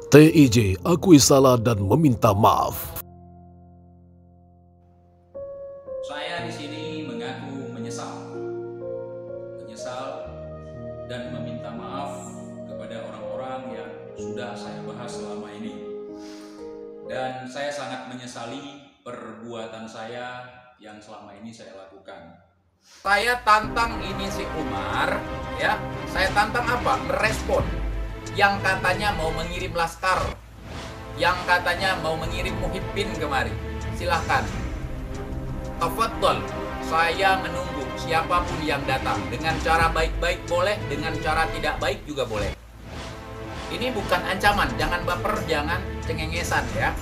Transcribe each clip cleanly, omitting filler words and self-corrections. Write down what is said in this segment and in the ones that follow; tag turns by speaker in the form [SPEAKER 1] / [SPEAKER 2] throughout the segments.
[SPEAKER 1] TIJ akui salah dan meminta maaf.
[SPEAKER 2] Saya di sini mengaku menyesal dan meminta maaf kepada orang-orang yang sudah saya bahas selama ini. Dan saya sangat menyesali perbuatan saya yang selama ini saya lakukan. Saya tantang ini si Umar, ya. Saya tantang apa? Merespon. Yang katanya mau mengirim laskar, yang katanya mau mengirim muhibbin kemari. Silahkan. Tafadhol, saya menunggu siapapun yang datang. Dengan cara baik-baik boleh, dengan cara tidak baik juga boleh. Ini bukan ancaman, jangan baper, jangan cengengesan ya.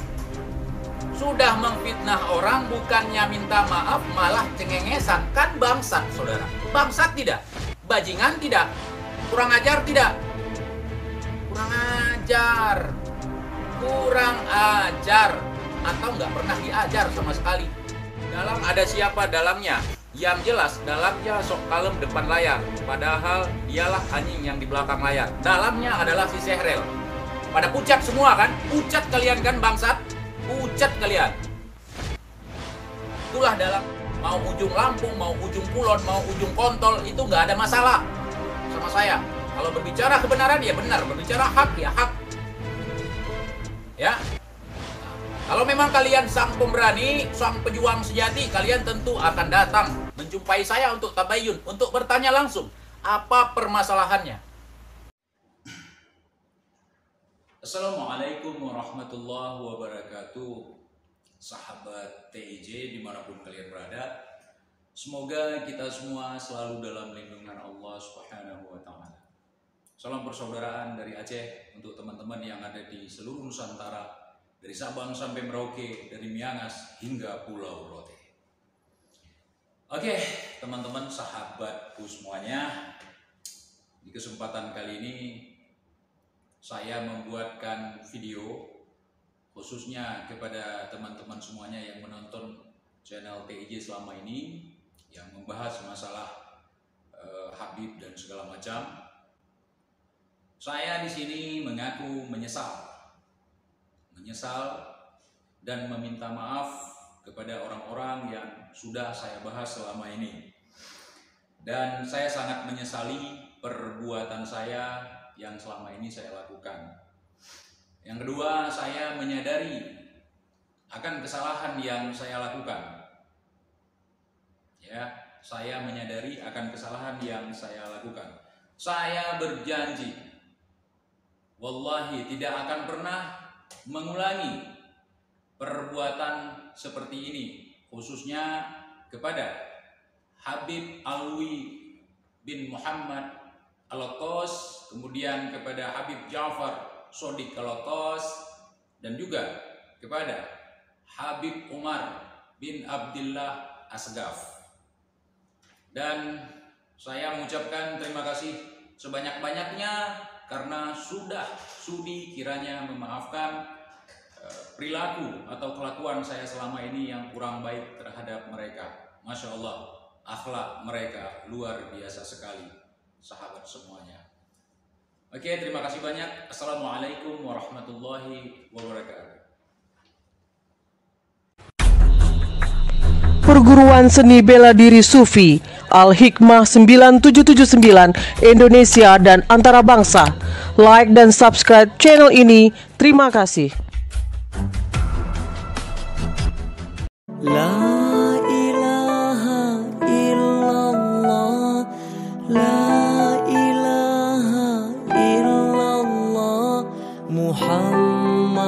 [SPEAKER 2] Sudah memfitnah orang, bukannya minta maaf, malah cengengesan. Kan bangsat, saudara. Bangsat tidak? Bajingan tidak? Kurang ajar tidak? Kurang ajar. Atau nggak pernah diajar sama sekali. Dalam ada siapa dalamnya? Yang jelas dalamnya sok kalem depan layar. Padahal dialah anjing yang di belakang layar. Dalamnya adalah si Sehrel. Pada pucat semua kan? Pucat kalian kan bangsat? Pucat kalian. Itulah dalam. Mau ujung Lampung, mau ujung Kulon, mau ujung Kontol, itu nggak ada masalah sama saya. Kalau berbicara kebenaran ya benar, berbicara hak ya hak. Ya. Kalau memang kalian sang pemberani, sang pejuang sejati, kalian tentu akan datang menjumpai saya untuk tabayun, untuk bertanya langsung apa permasalahannya. Assalamualaikum warahmatullahi wabarakatuh. Sahabat TIJ dimanapun kalian berada, semoga kita semua selalu dalam lindungan Allah Subhanahu wa Ta'ala. Salam persaudaraan dari Aceh untuk teman-teman yang ada di seluruh Nusantara, dari Sabang sampai Merauke, dari Miangas hingga Pulau Rote. Oke, teman-teman sahabatku semuanya, di kesempatan kali ini saya membuatkan video khususnya kepada teman-teman semuanya yang menonton channel TIJ selama ini, yang membahas masalah Habib dan segala macam. Saya di sini mengaku menyesal dan meminta maaf kepada orang-orang yang sudah saya bahas selama ini. Dan saya sangat menyesali perbuatan saya yang selama ini saya lakukan. Yang kedua, saya menyadari akan kesalahan yang saya lakukan. Ya, saya menyadari akan kesalahan yang saya lakukan. Saya berjanji, wallahi tidak akan pernah mengulangi perbuatan seperti ini, khususnya kepada Habib Alwi bin Muhammad Al-Qos, kemudian kepada Habib Ja'far Shodiq Al-Qos, dan juga kepada Habib Umar bin Abdullah Asgaf. Dan saya mengucapkan terima kasih sebanyak-banyaknya karena sudi kiranya memaafkan perilaku atau kelakuan saya selama ini yang kurang baik terhadap mereka. Masya Allah, akhlak mereka luar biasa sekali, sahabat semuanya. Oke, terima kasih banyak. Assalamualaikum warahmatullahi wabarakatuh.
[SPEAKER 3] Perguruan Seni Bela Diri Sufi Al-Hikmah 9779 Indonesia dan Antarabangsa. Like dan subscribe channel ini. Terima kasih. La ilaha illallah, la ilaha illallah, Muhammadur